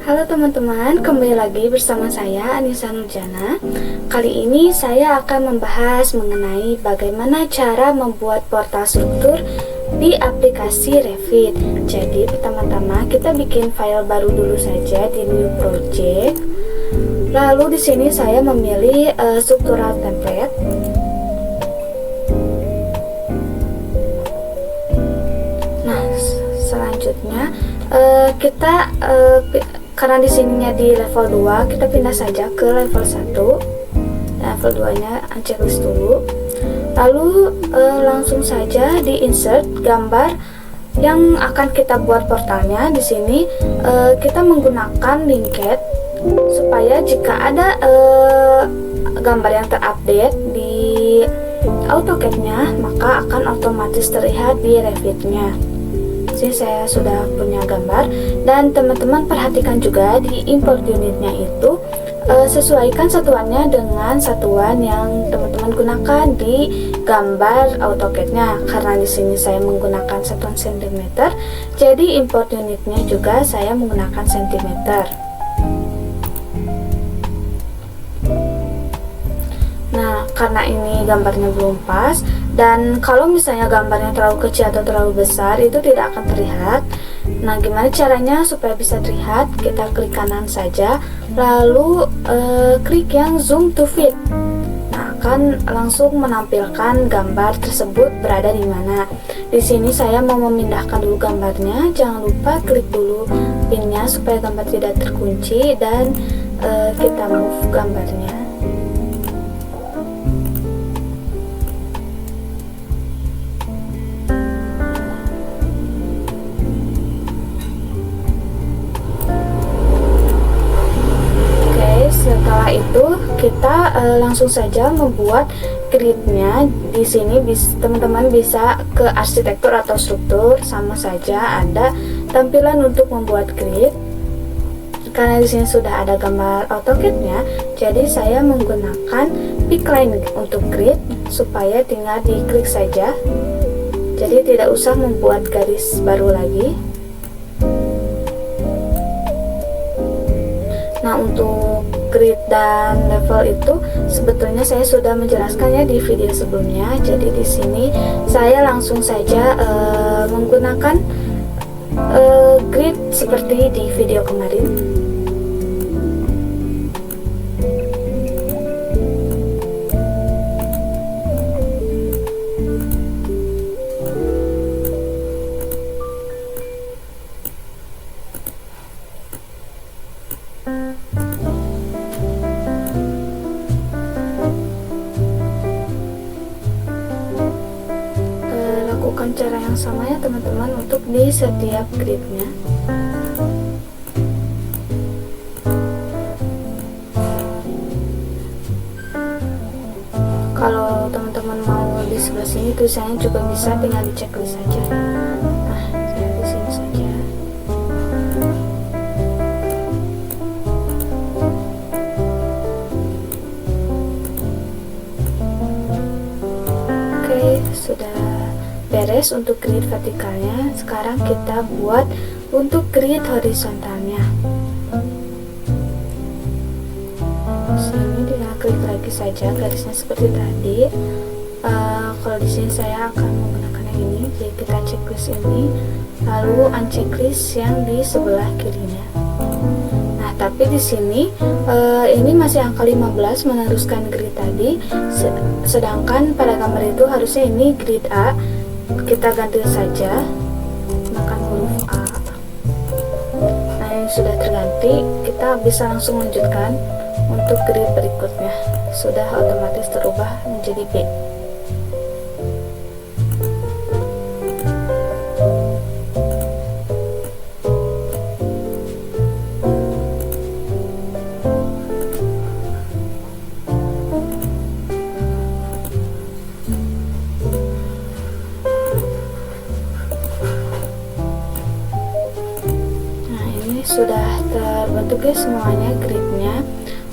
Halo teman-teman, kembali lagi bersama saya Anissa Nurjana. Kali ini saya akan membahas mengenai bagaimana cara membuat portal struktur di aplikasi Revit. Jadi pertama-tama kita bikin file baru dulu saja di new project. Lalu di sini saya memilih struktural template. Nah, selanjutnya kita karena di sininya di level 2, kita pindah saja ke level 1. Level 2 nya checklist dulu. Lalu langsung saja di insert gambar yang akan kita buat portalnya. Di sini kita menggunakan linked supaya jika ada gambar yang terupdate di AutoCAD-nya, maka akan otomatis terlihat di Revit-nya. Saya sudah punya gambar, dan teman-teman perhatikan juga di import unitnya itu sesuaikan satuannya dengan satuan yang teman-teman gunakan di gambar AutoCAD-nya. Karena di sini saya menggunakan satuan cm, jadi import unitnya juga saya menggunakan cm. Nah, karena ini gambarnya belum pas, dan kalau misalnya gambarnya terlalu kecil atau terlalu besar, itu tidak akan terlihat. Nah, gimana caranya supaya bisa terlihat? Kita klik kanan saja, lalu klik yang zoom to fit. Nah, akan langsung menampilkan gambar tersebut berada di mana. Di sini saya mau memindahkan dulu gambarnya. Jangan lupa klik dulu pinnya supaya gambar tidak terkunci, dan kita move gambarnya. Setelah itu kita langsung saja membuat gridnya. Di sini teman-teman bisa ke arsitektur atau struktur, sama saja ada tampilan untuk membuat grid. Karena di sini sudah ada gambar AutoCAD-nya, jadi saya menggunakan pickline untuk grid supaya tinggal diklik saja. Jadi tidak usah membuat garis baru lagi. Nah, untuk grid dan level itu sebetulnya saya sudah menjelaskannya di video sebelumnya. Jadi di sini saya langsung saja menggunakan grid seperti di video kemarin. Lakukan cara yang sama ya teman-teman untuk di setiap gridnya. Kalau teman-teman mau di sebelah sini tulisannya juga bisa, tinggal di checklist saja. Nah, saya di sini saja. Oke, sudah beres untuk grid vertikalnya. Sekarang kita buat untuk grid horizontalnya. Sini tinggal klik lagi saja garisnya seperti tadi. Kalau di sini saya akan menggunakan yang ini, jadi kita checklist ini, lalu unchecklist yang di sebelah kirinya. Nah, tapi di sini ini masih angka 15 meneruskan grid tadi, sedangkan pada gambar itu harusnya ini grid A. Kita ganti saja menggunakan huruf A. Nah, ini sudah terganti, kita bisa langsung lanjutkan untuk grid berikutnya. Sudah otomatis terubah menjadi B. Sudah terbentuk ya semuanya gridnya.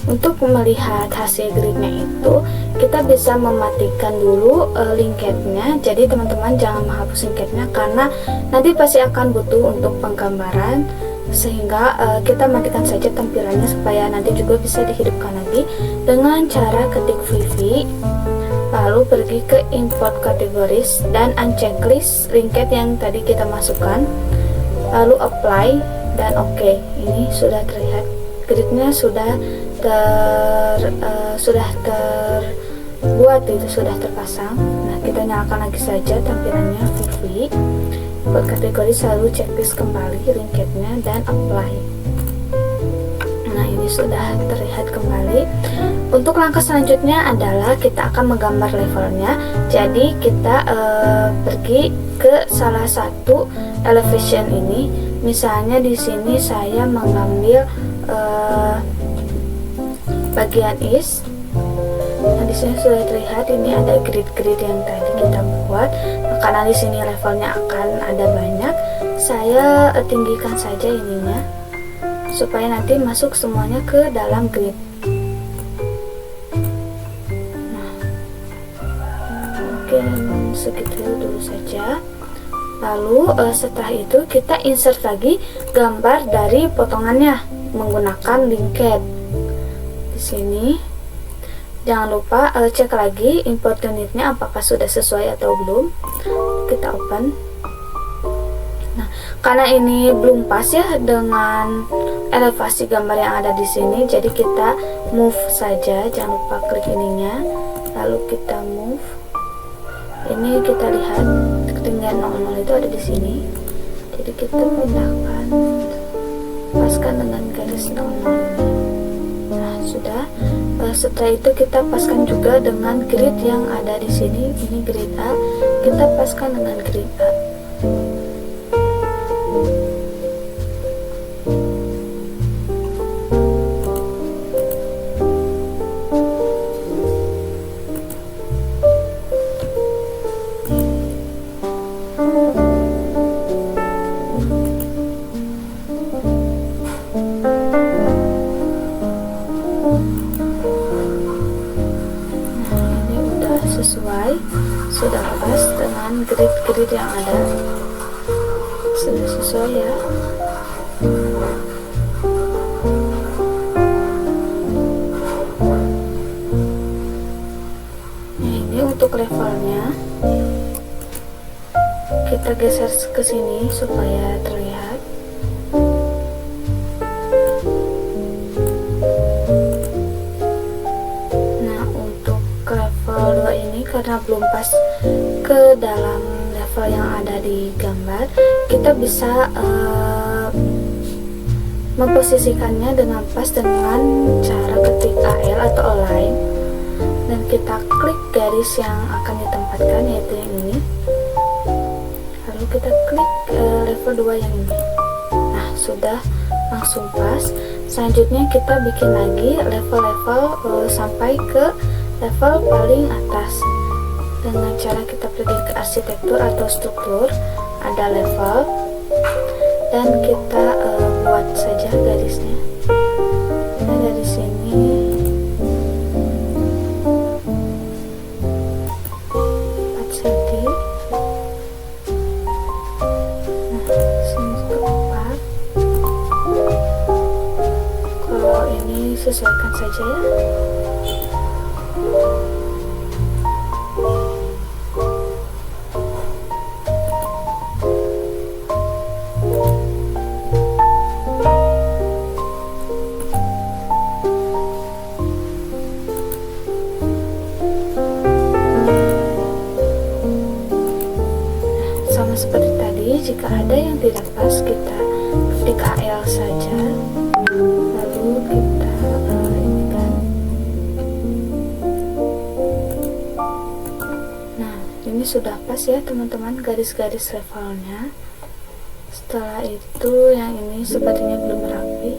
Untuk melihat hasil gridnya itu, kita bisa mematikan dulu linked-nya. Jadi teman-teman jangan menghapus linked-nya, karena nanti pasti akan butuh untuk penggambaran. sehingga kita matikan saja tampilannya supaya nanti juga bisa dihidupkan lagi dengan cara ketik VV, lalu pergi ke import categories dan unchecklist linked yang tadi kita masukkan, lalu apply dan oke. Ini sudah terlihat gridnya sudah terbuat, itu sudah terpasang. Nah, kita nyalakan lagi saja tampilannya VV, buat kategori, selalu checklist kembali linketnya dan apply. Nah, ini sudah terlihat kembali. Untuk langkah selanjutnya adalah kita akan menggambar levelnya. Jadi kita pergi ke salah satu elevation ini. Misalnya di sini saya mengambil bagian east. Nah, di sini sudah terlihat ini ada grid-grid yang tadi kita buat. Nah, karena di sini levelnya akan ada banyak, saya tinggikan saja ininya supaya nanti masuk semuanya ke dalam grid. Nah, mungkin segitu dulu saja. Lalu setelah itu kita insert lagi gambar dari potongannya menggunakan linked. Di sini jangan lupa cek lagi import unitnya apakah sudah sesuai atau belum. Kita open. Nah, karena ini belum pas ya dengan elevasi gambar yang ada di sini, jadi kita move saja. Jangan lupa klik ininya, lalu kita move. Ini kita lihat ketinggian 00 itu ada di sini, jadi kita pindahkan, paskan dengan garis 00 ini. Nah, sudah. Setelah itu kita paskan juga dengan grid yang ada di sini. Ini grid A, kita paskan dengan grid A. Sesuai, sudah pas dengan grid-grid yang ada, sudah sesuai ya. Nah, ini untuk levelnya kita geser ke sini supaya terlihat. Karena belum pas ke dalam level yang ada di gambar, kita bisa memposisikannya dengan pas dengan cara ketik AL atau align, dan kita klik garis yang akan ditempatkan, yaitu yang ini, lalu kita klik level 2 yang ini. Nah, sudah langsung pas. Selanjutnya kita bikin lagi level-level sampai ke level paling atas dengan cara kita pergi ke arsitektur atau struktur, ada level, dan kita buat saja garisnya. Nah, dari sini sesuaikan saja ya. Sama seperti tadi, jika ada yang tidak pas kita ketik AL saja, lalu kita ini kan. Nah, ini sudah pas ya teman-teman garis-garis levelnya. Setelah itu yang ini sepertinya belum rapi.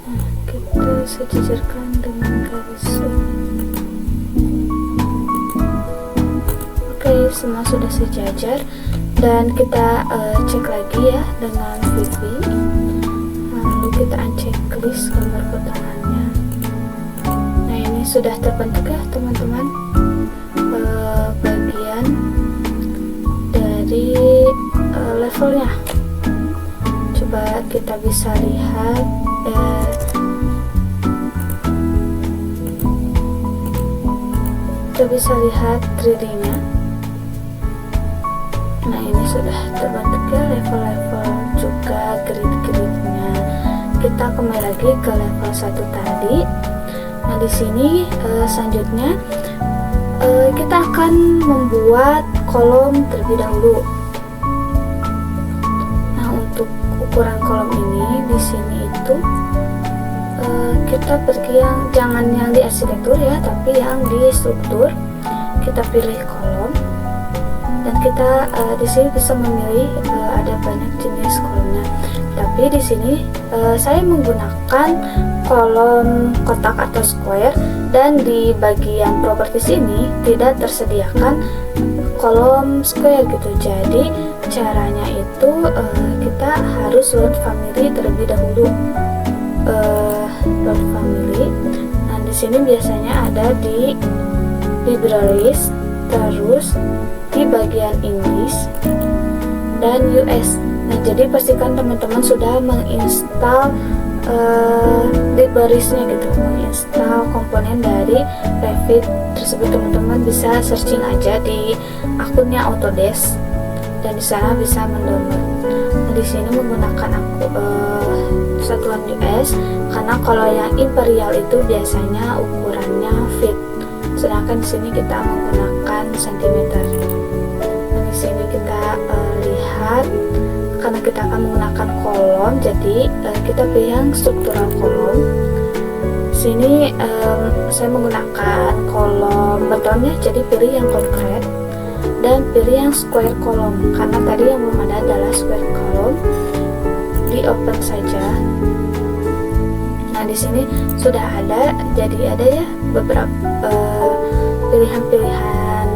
Nah, kita sejajarkan dengan garis ini. Oke, semua sudah sejajar, dan kita cek lagi ya dengan VV, lalu kita unchecklist gambar potongannya. Nah, ini sudah terbentuk ya teman-teman levelnya. Coba kita bisa lihat kita bisa lihat 3D-nya. Nah, ini sudah terbentuk ya level-level juga grid-gridnya. Kita kembali lagi ke level 1 tadi. Nah, di sini selanjutnya kita akan membuat kolom terlebih dahulu. Nah, untuk ukuran kolom ini di sini itu kita pergi yang jangan yang di arsitektur ya, tapi yang di struktur. Kita pilih kolom dan kita di sini bisa memilih ada banyak jenis kolomnya. Tapi di sini saya menggunakan kolom kotak atau square, dan di bagian properties ini tidak tersediakan kolom square gitu. Jadi caranya itu kita harus load family terlebih dahulu. Load family. Nah, di sini biasanya ada di libraries, terus di bagian English dan US. Nah, jadi pastikan teman-teman sudah menginstal librariesnya gitu, menginstal komponen dari Revit tersebut. Teman-teman bisa searching aja di akunnya Autodesk dan di sana bisa mendownload. Nah, di sini menggunakan satuan US karena kalau yang imperial itu biasanya ukurannya feet, sedangkan di sini kita menggunakan centimeter. Nah, di sini kita lihat karena kita akan menggunakan kolom, jadi kita pilih yang struktural kolom. Sini saya menggunakan kolom beton ya, jadi pilih yang konkret dan pilih yang square kolom karena tadi yang belum ada adalah square kolom. Di open saja. Nah, di sini sudah ada, jadi ada ya beberapa pilihan-pilihan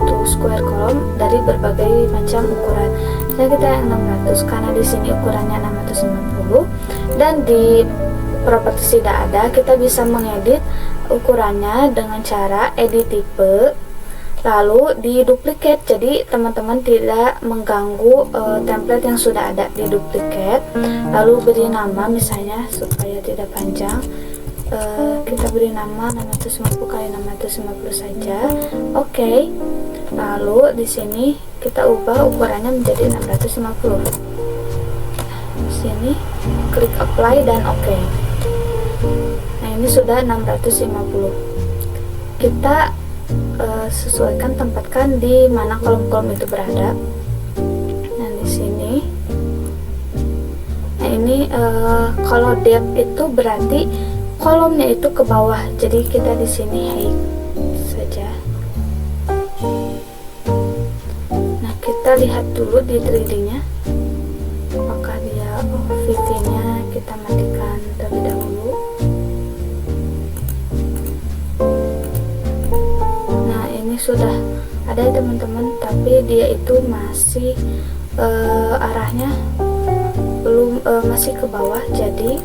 untuk square kolom dari berbagai macam ukuran. Nah, kita yang 600 karena di sini ukurannya 650 dan di properties tidak ada. Kita bisa mengedit ukurannya dengan cara edit tipe lalu di duplicate, jadi teman-teman tidak mengganggu template yang sudah ada. Di duplicate lalu beri nama misalnya supaya tidak panjang, kita beri nama 650 kali 650 saja. Oke. Lalu di sini kita ubah ukurannya menjadi 650. Di sini klik apply dan oke. Nah, ini sudah 650. Kita sesuaikan, tempatkan di mana kolom-kolom itu berada. Nah, di sini. Nah, ini kalau depth itu berarti kolomnya itu ke bawah. Jadi kita di sini height saja. Nah, kita lihat dulu di 3D-nya. Apakah dia VV-nya kita matikan terlebih dahulu. Sudah ada ya teman-teman, tapi dia itu masih arahnya belum masih ke bawah, jadi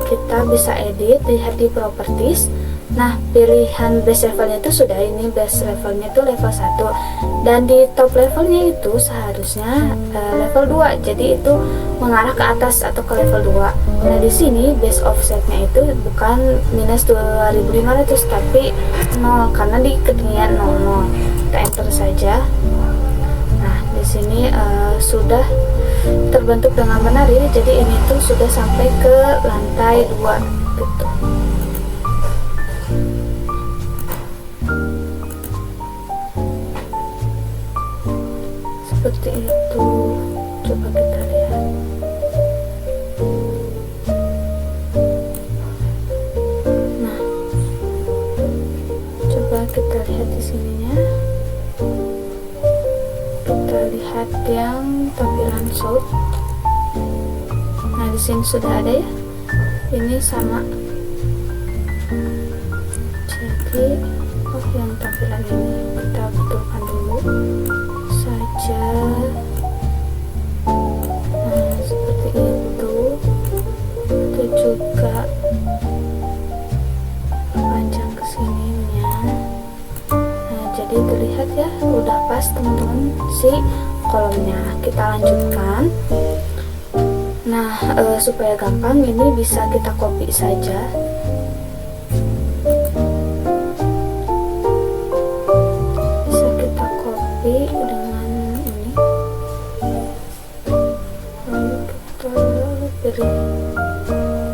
kita bisa edit, lihat di properties. Nah, pilihan base levelnya itu sudah, ini base levelnya itu level 1 dan di top levelnya itu seharusnya level 2, jadi itu mengarah ke atas atau ke level 2. Nah, di sini base offsetnya itu bukan minus 2500 tapi 0 karena di ketinggian 00. Kita enter saja. Nah, di sini sudah terbentuk dengan benar ini, jadi ini tuh sudah sampai ke lantai 2 gitu. Seperti itu. Coba kita lihat. Nah, coba kita lihat di sininya. Kita lihat yang tampilan south. Nah, di sini sudah ada ya. Ini sama. Jadi, yang tampilan ini kita betulkan dulu saja. Nah, seperti itu. Itu juga panjang kesininya. Nah, jadi terlihat ya, udah pas teman-teman si kolomnya. Kita lanjutkan. Nah, supaya gampang ini bisa kita copy saja. Bisa kita copy dengan ini. Lalu kita beri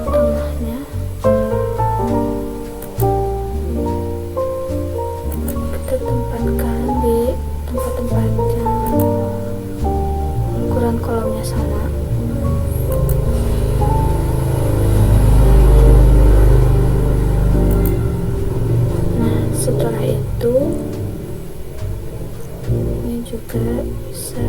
tengahnya. Kita tempatkan di tempat-tempat yang ukuran kolomnya sama. Setelah itu ini juga bisa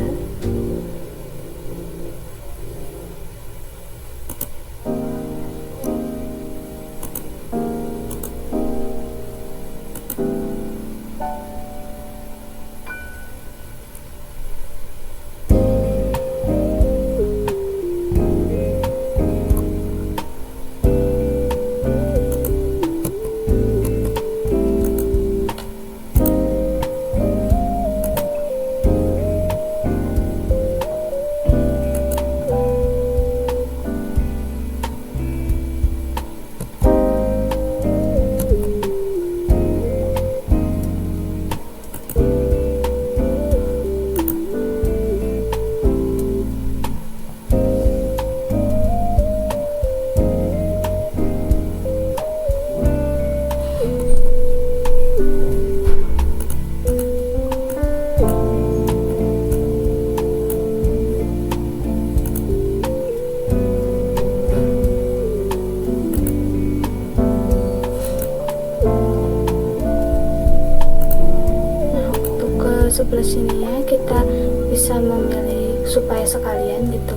sebelah sini ya, kita bisa memilih supaya sekalian gitu.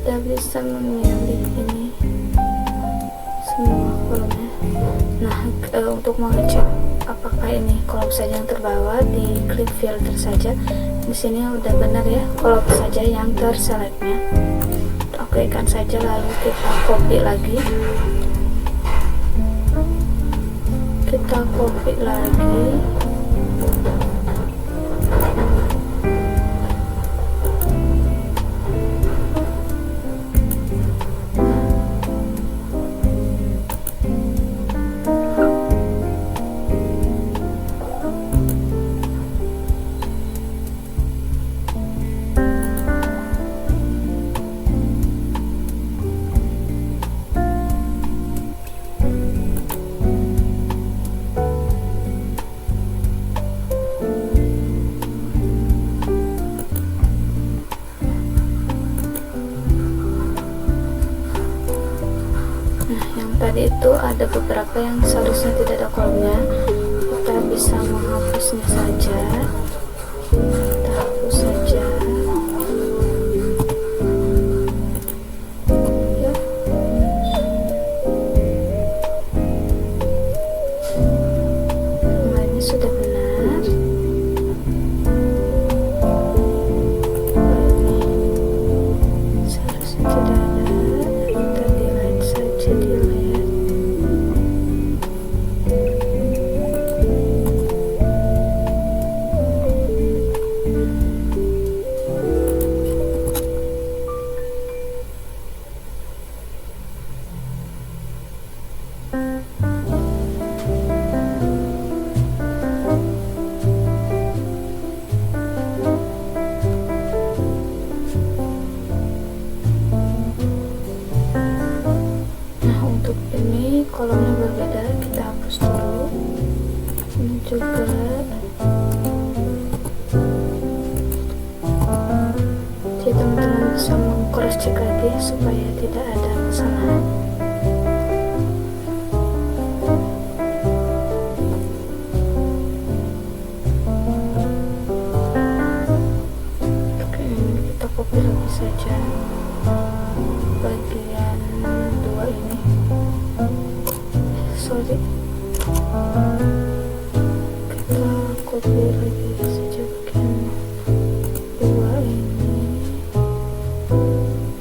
Kita bisa memilih ini semua kolomnya. Nah, untuk mengecek apakah ini kolom saja yang terbawa, di klik filter saja. Di sini udah benar ya, kolom saja yang terselectnya. Oke kan saja, lalu kita copy lagi. Kita copy lagi. Tadi itu ada beberapa yang seharusnya tidak ada kolomnya, kita bisa menghapusnya saja. Kita hapus saja ya. Nah, ini sudah benar. Ini seharusnya tidak ada, kita delete saja, delete. Kolomnya berbeda, kita hapus dulu. Ini juga jadi teman-teman bisa meng-cross check lagi supaya tidak ada kesalahan. Oke, kita copy lagi saja bagian dua ini. Sorry, kita copy lagi saja bagian dua ini,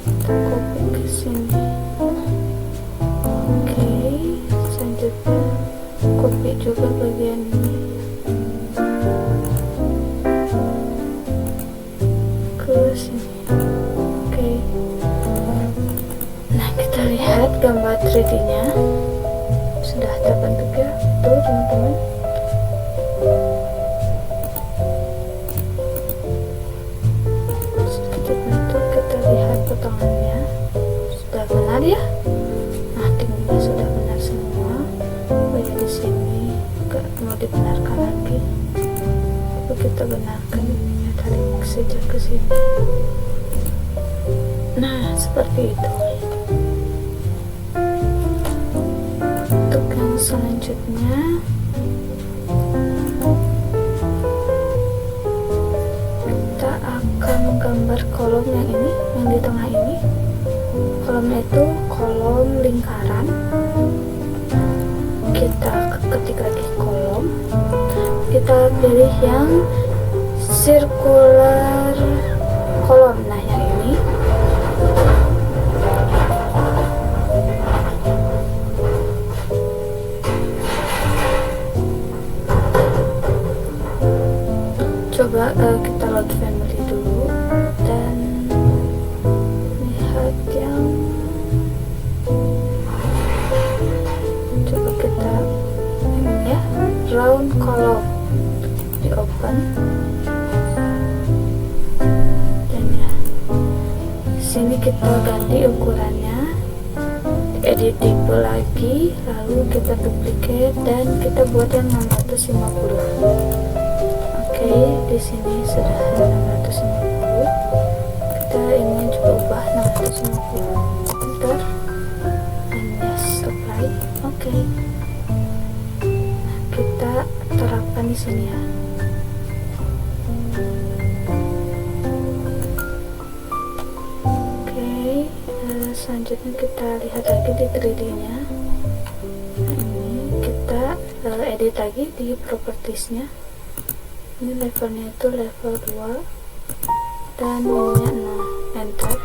kita copy ke sini. Oke, selanjutnya copy juga bagian ini. 3D nya sudah terbentuk ya, tuh teman-teman. Sudah terbentuk, kita lihat potongannya sudah benar ya. Nah, tingginya sudah benar semua. Oh ya, di sini nggak mau dibenarkan lagi, tapi kita benarkan ininya, tarik saja ke sini. Nah, seperti itu. Untuk yang selanjutnya, kita akan menggambar kolom yang ini, yang di tengah ini. Kolomnya itu kolom lingkaran. Kita ketik lagi kolom, kita pilih yang circular kolom. Nah, yang ini coba kita load family dulu dan lihat yang, coba kita ini ya, round column, di open dan ya, sini kita ganti ukurannya, edit tipe lagi, lalu kita duplicate dan kita buat yang 650. Oke, di sini sudah 650. Kita ini coba ubah 650. Enter and yes, apply. Oke. Nah, kita terapkan di sini ya. Oke, selanjutnya kita lihat lagi di 3D-nya. Nah, ini kita edit lagi di propertiesnya. Ini levelnya itu level 2 dan ininya 0. Enter.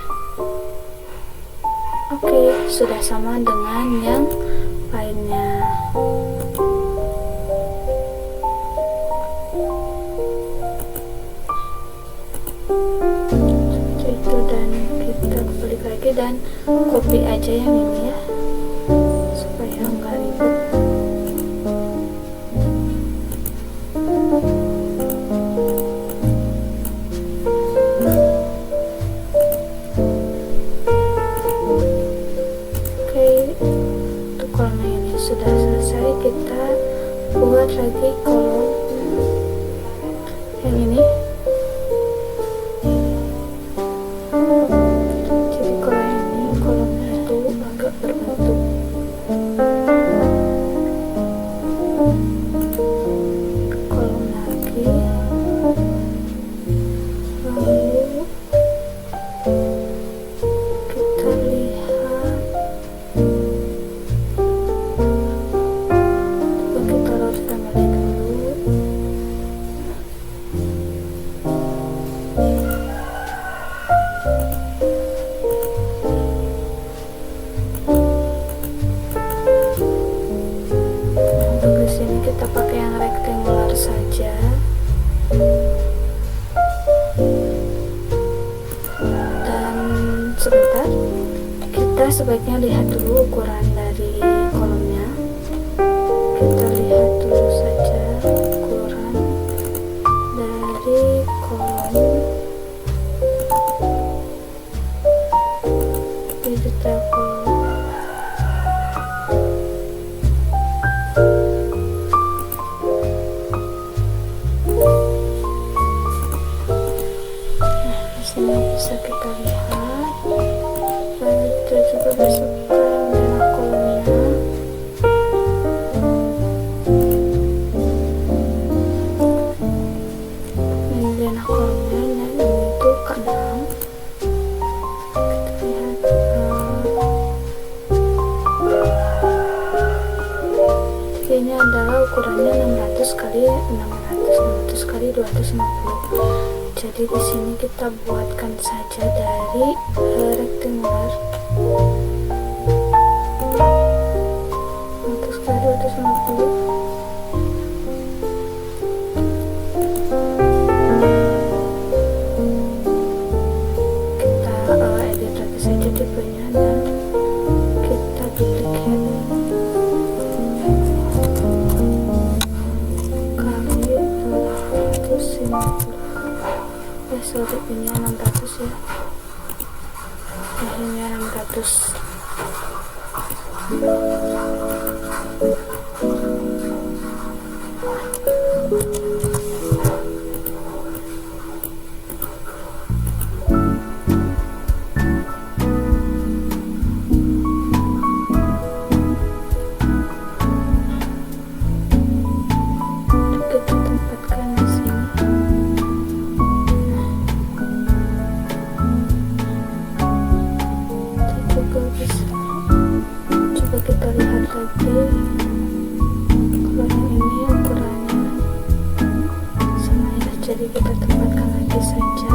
Oke, sudah sama dengan yang lainnya. Seperti itu, dan kita balik lagi dan copy aja yang ini ya, supaya enggak ribet. Sudah selesai, kita buat lagi kolom yang ini. Jadi kalau ini kolomnya itu agak berbentuk kolom lagi, lalu kita lihat, kita pakai yang rectangular saja. Dan sebentar, kita sebaiknya lihat dulu ukuran dari kolomnya. Kita lihat dulu saja ukuran dari kolom di detail kolom. Bisa kita lihat, lalu kita juga masukkan merah kolomnya. Ini merah kolomnya, dan ini tuh ke-6. Kita lihat, ini adalah ukurannya 600 kali 600 kali 250. Jadi di sini kita buatkan saja dari rectangular 100 kali 250. Kita edit lagi saja tipenya dan kita duplicate. sorry, ini 600 ya, ini 600. Kita lihat lagi kalau yang ini ukurannya sama ya, jadi kita tempatkan lagi saja.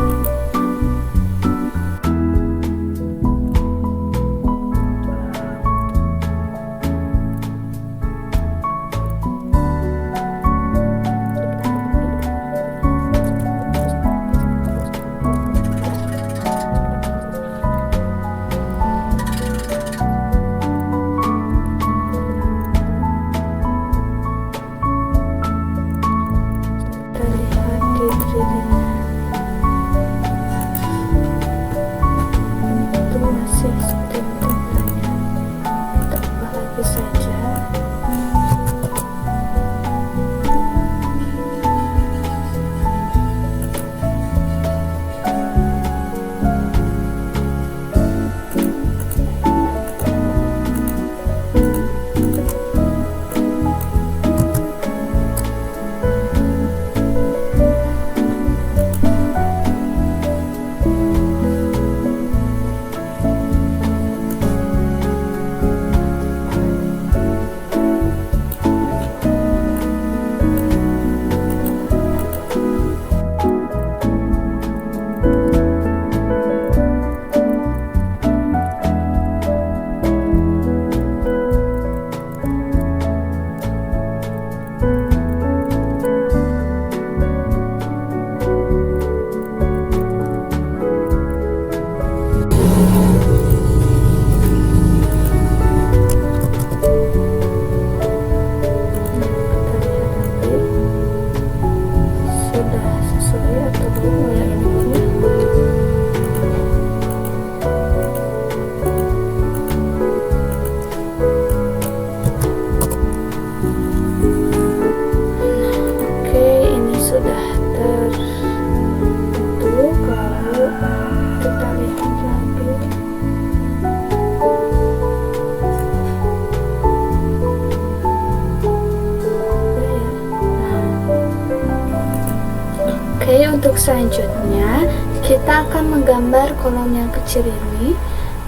Oke, untuk selanjutnya kita akan menggambar kolom yang kecil ini.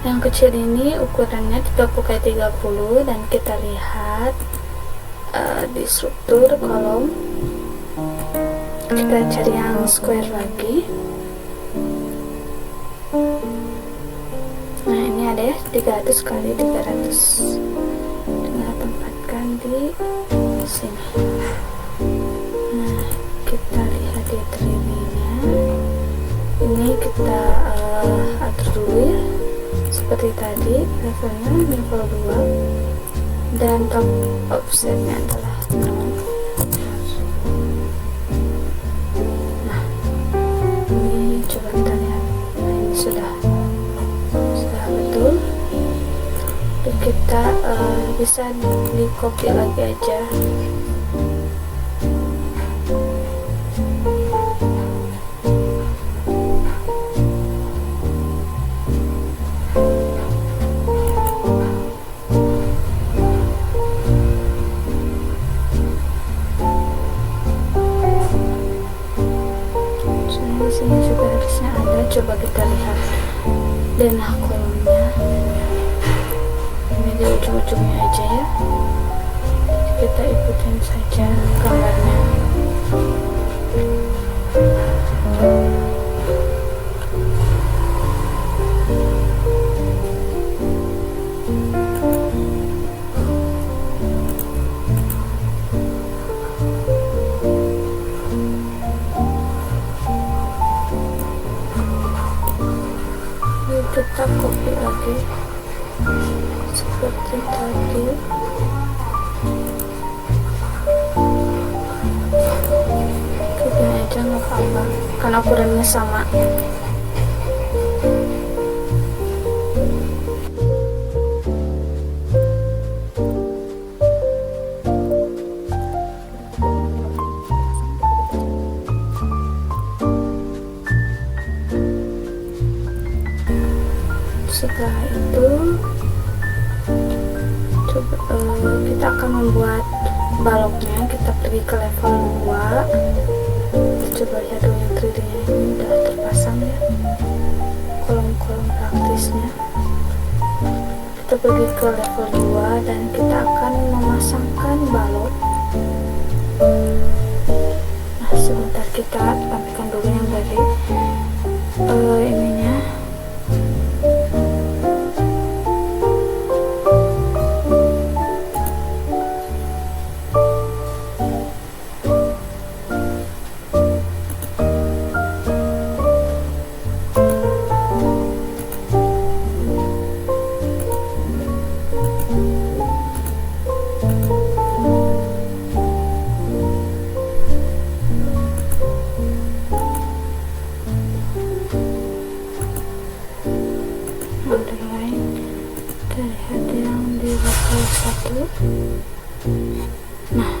Yang kecil ini ukurannya 30x30 dan kita lihat di struktur kolom kita cari yang square lagi. Nah, ini ada ya 300 kali 300. Tinggal tempatkan di sini. Nah, kita lihat di triwinya. Ini kita atur dulu ya, seperti tadi levelnya level 2 dan top offsetnya adalah 0. Nah, ini coba kita lihat. Nah, ini sudah betul. Dan kita bisa di copy lagi aja. Sini juga harusnya ada, coba kita lihat denah kolomnya. Ini di ujung-ujungnya aja ya, kita ikutin saja gambarnya. Kita copy lagi seperti tadi. Kita aja nggak apa-apa karena ukurannya sama. Setelah itu kita akan membuat baloknya. Kita pergi ke level 2. Kita coba lihat dulu yang 3D nya ini udah terpasang ya, kolom-kolom praktisnya. Kita pergi ke level 2 dan kita akan memasangkan balok. Nah, sebentar kita tampilkan dulu yang tadi ininya. Terlihat yang di level 1. Nah,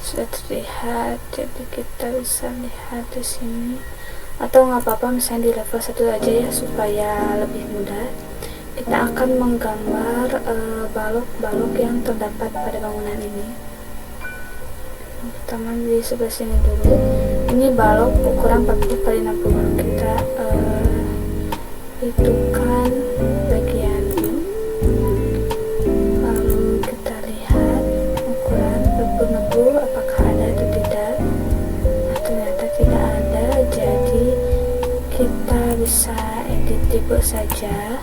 sudah terlihat. Jadi kita bisa lihat di sini, atau nggak apa-apa misalnya di level 1 aja ya supaya lebih mudah. Kita akan menggambar balok-balok yang terdapat pada bangunan ini. Pertama di sebelah sini dulu. Ini balok ukuran 40 x 60. Kita hitungkan bagian ini, lalu kita lihat ukuran 60 apakah ada atau tidak. Nah, ternyata tidak ada, jadi kita bisa edit tipe saja.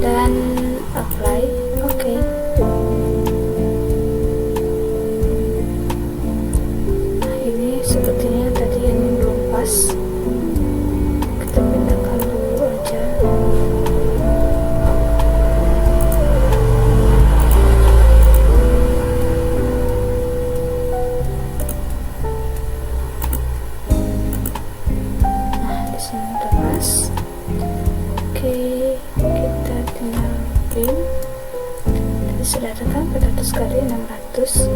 Dan apply. Oke. Nah, ini sepertinya tadi ini belum pas. Kita pindahkan dulu aja. Nah, di sini udah pas. Oke, kita tinggal print. Tadi sudah ada kan 400 x 600.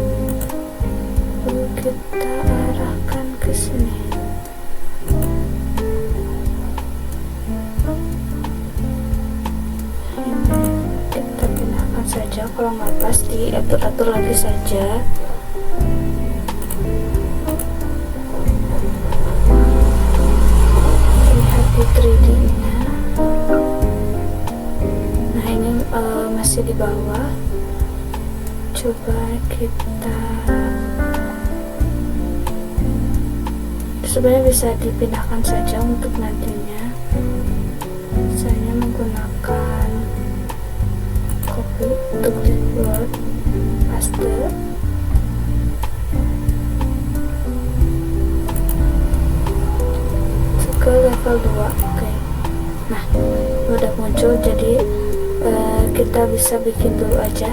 Lalu kita arahkan ke sini. Ini kita pindahkan saja, kalau nggak pas diatur-atur lagi saja. Lihat di 3D nya. Nah, ini masih di bawah. Coba kita sebenarnya bisa dipindahkan saja untuk nantinya. Saya menggunakan copy to clipboard, paste. Ke level 2. Oke. Nah, udah muncul, jadi kita bisa bikin dulu aja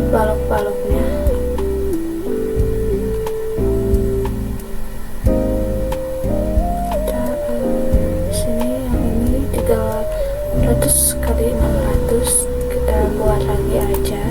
balok-baloknya. Kita sini yang ini 300 x 600 kita buat lagi aja.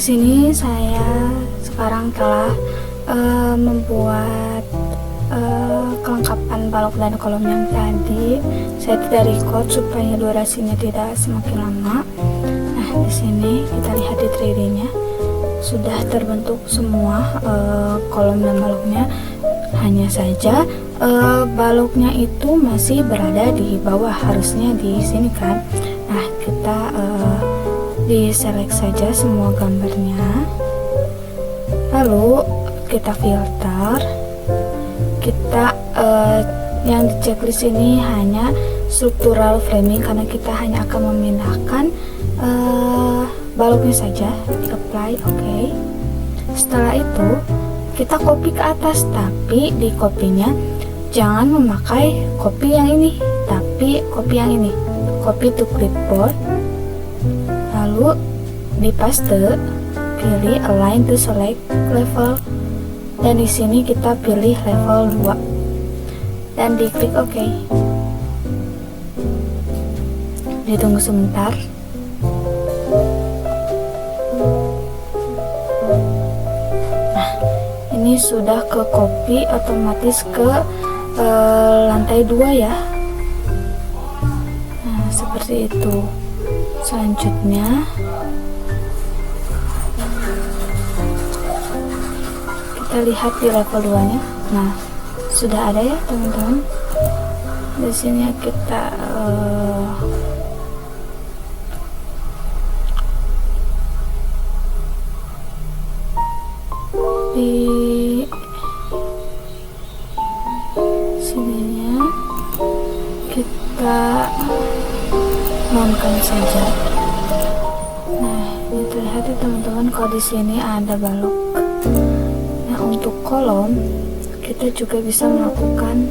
sini saya sekarang telah membuat kelengkapan balok dan kolom yang tadi. Saya tidak record supaya durasinya tidak semakin lama. Nah, di sini kita lihat di 3D-nya sudah terbentuk semua kolom dan baloknya. Hanya saja baloknya itu masih berada di bawah, harusnya di sini kan. Nah, kita diselect saja semua gambarnya, lalu kita filter. Kita yang di checklist ini hanya struktural framing karena kita hanya akan memindahkan baloknya saja. Apply, oke. Setelah itu kita copy ke atas, tapi di copy-nya jangan memakai copy yang ini, tapi copy yang ini, copy to clipboard, lalu di paste, pilih align to select level, dan di sini kita pilih level 2 dan diklik OK. Ditunggu sebentar. Nah, ini sudah ke copy otomatis ke lantai 2 ya. Nah, seperti itu. Selanjutnya kita lihat di level 2 nya. Nah, sudah ada ya teman-teman. Di sini kita di sininya kita nonkan saja. Nah, ini terlihat ya teman-teman, kalau di sini ada balok. Nah, untuk kolom kita juga bisa melakukan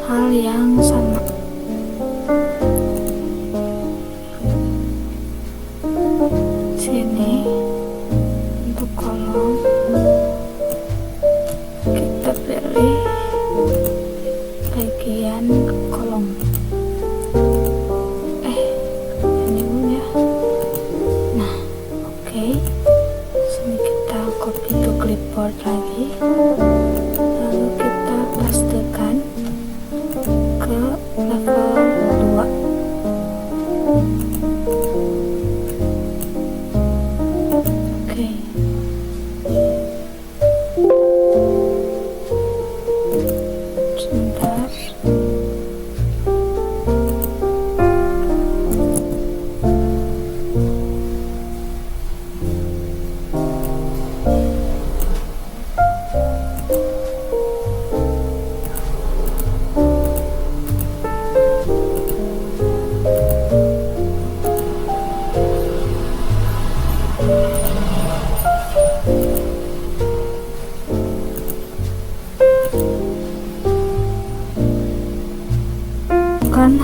hal yang sama. Sini untuk kolom kita pilih bagian kolom. Ini dulu ya. Nah, oke. Sini kita copy to clipboard lagi. Lalu kita pastekan ke level 2. Oke. Sebentar.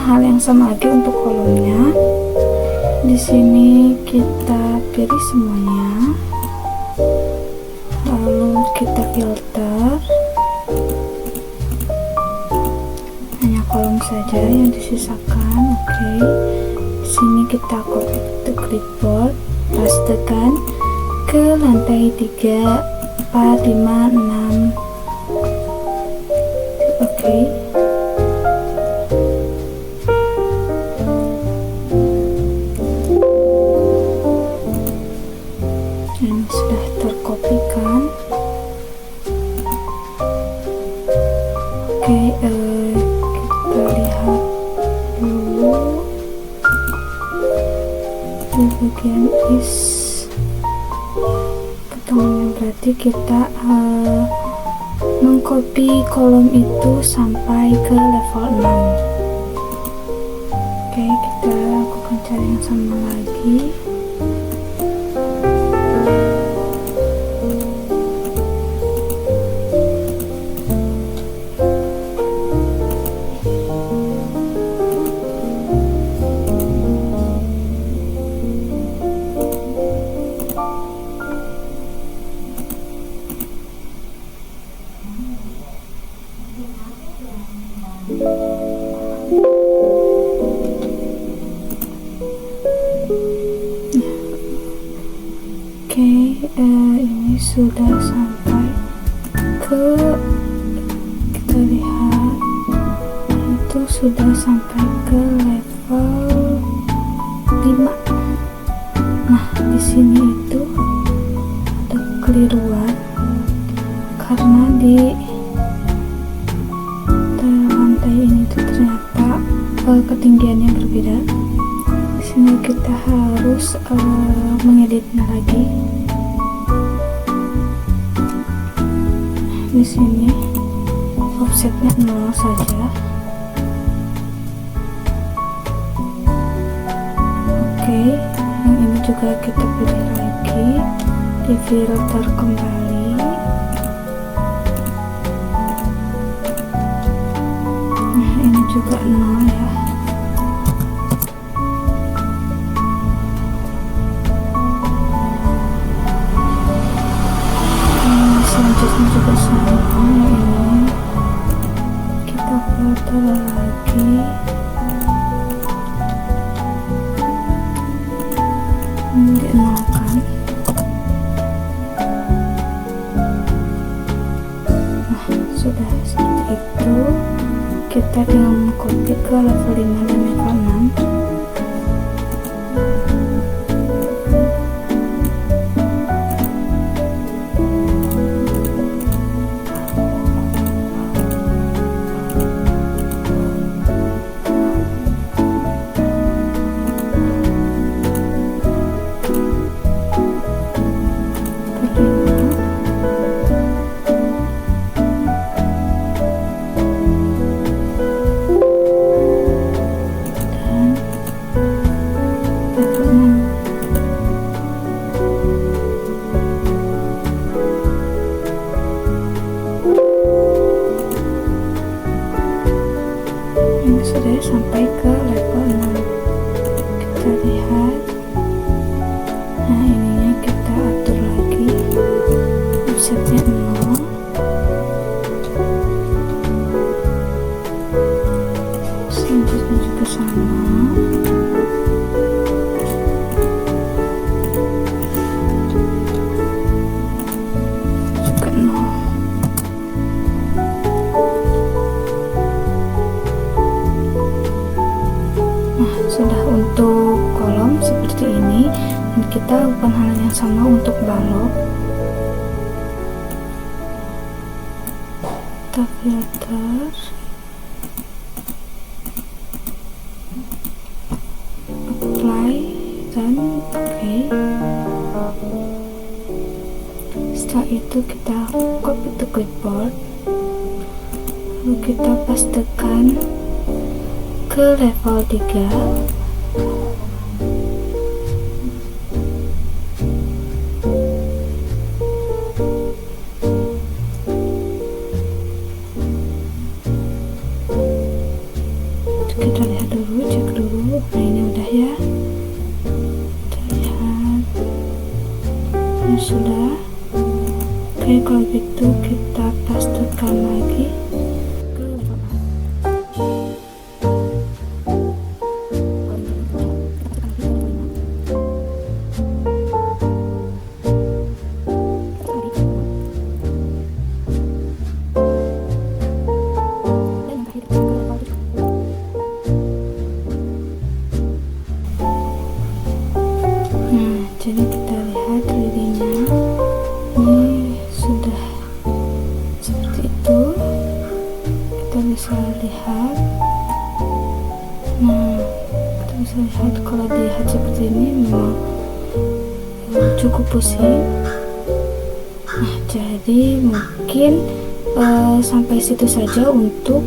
Hal yang sama lagi untuk kolomnya. Di sini kita pilih semuanya, lalu kita filter, hanya kolom saja yang disisakan. Oke. Di sini kita copy to clipboard, pastekan ke lantai 3, 4, 5, 6. Oke. Ini sudah terkopikan. Oke, kita lihat dulu di bagian is potongannya, berarti kita mengcopy kolom itu sampai ke level 6. Oke, kita lakukan cara yang sama lagi. sudah sampai ke, kita lihat itu sudah sampai ke level 5. Nah, di sini itu ada kekeliruan karena di lantai ini tuh ternyata ketinggiannya berbeda. Di sini kita harus mengeditnya lagi. Di sini offsetnya 0 saja. Oke, yang ini juga kita pilih lagi, di filter kembali. Nah, ini juga 0 ya. Selanjutnya juga sama, ini kita filter lagi. Ini kan. Nah, sudah seperti itu. Kita tinggal copy ke level 5 dan level 6. Ini sudah sampai ke level 6. Kita lihat. Nah, ininya kita atur lagi, offsetnya 0. Selanjutnya juga sama. Juga 0. Sudah untuk kolom seperti ini, dan kita lakukan hal yang sama untuk balok. Kita filter, apply, dan oke. Setelah itu kita copy to clipboard, lalu kita pastekan ke level 3. Kita lihat dulu, cek dulu. Nah, ini udah ya. Kita lihat. Ini sudah. Oke, kalau gitu kita pastekan lagi. Jadi kita lihat 3D-nya ini sudah seperti itu. Kita bisa lihat. Nah, kita bisa lihat kalau dilihat seperti ini memang cukup pusing. Nah, jadi mungkin sampai situ saja untuk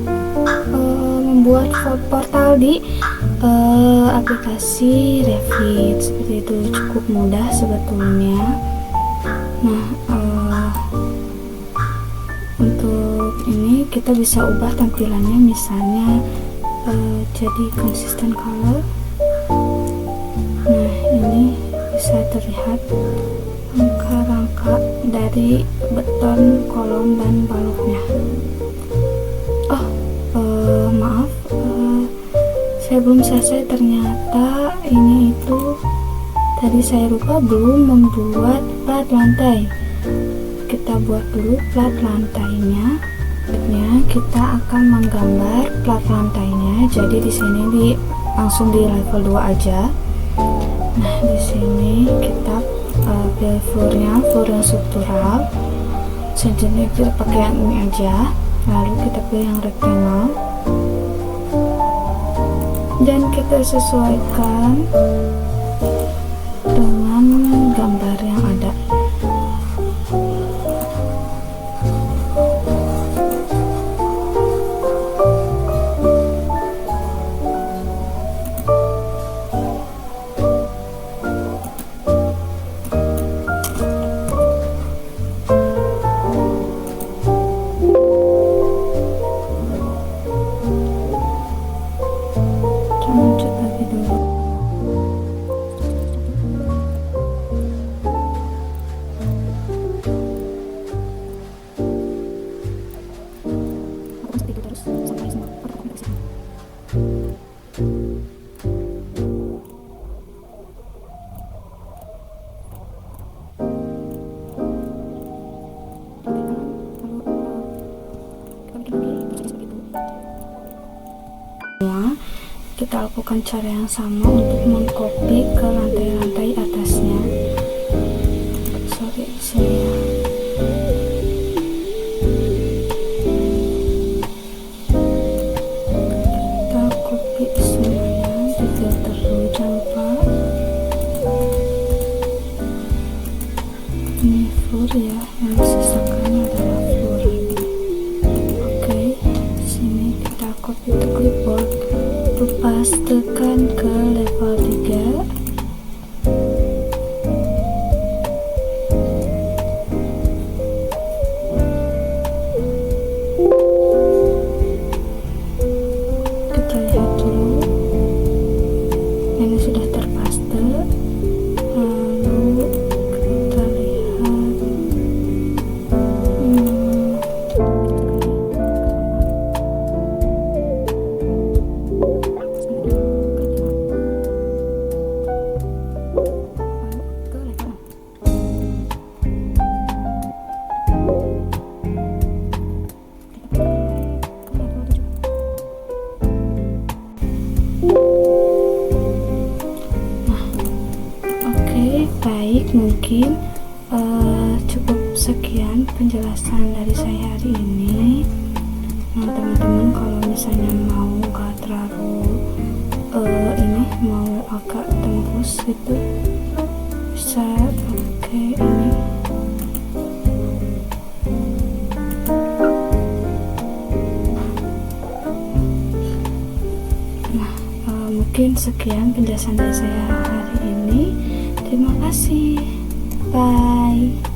membuat portal di aplikasi Revit. Seperti itu, cukup mudah sebetulnya. Nah, untuk ini kita bisa ubah tampilannya, misalnya jadi consistent color. Nah, ini bisa terlihat rangka-rangka dari beton, kolom, dan baloknya. Maaf, saya belum selesai. Ternyata ini itu tadi saya lupa belum membuat plat lantai. kita buat dulu plat lantainya. Kita akan menggambar plat lantainya. Jadi di sini langsung di level 2 aja. Nah, di sini kita pilih floor yang struktural. Selanjutnya kita pakai yang ini aja. Lalu kita pilih yang rectangle. Dan kita sesuaikan dengan gambar yang ada. Lanjut lagi dulu. Seperti itu terus sampai semua kotak bisa. Kita lakukan cara yang sama untuk mengcopy ke lantai-lantai atasnya. Sorry, sini ya. Kita copy semuanya, di filter dulu, jangan lupa. Ini floor ya, yang disisakan adalah floor. Oke, sini kita copy ke clipboard. Lepas tekan ke level 3. Kita lihat dulu, ini sudah terpaste. Lalu kita lihat baik, mungkin cukup sekian penjelasan dari saya hari ini. Nah, teman-teman kalau misalnya mau gak terlalu ini, mau agak tembus gitu, bisa pakai ini. Nah, mungkin sekian penjelasan dari saya hari ini. Terima kasih. Bye.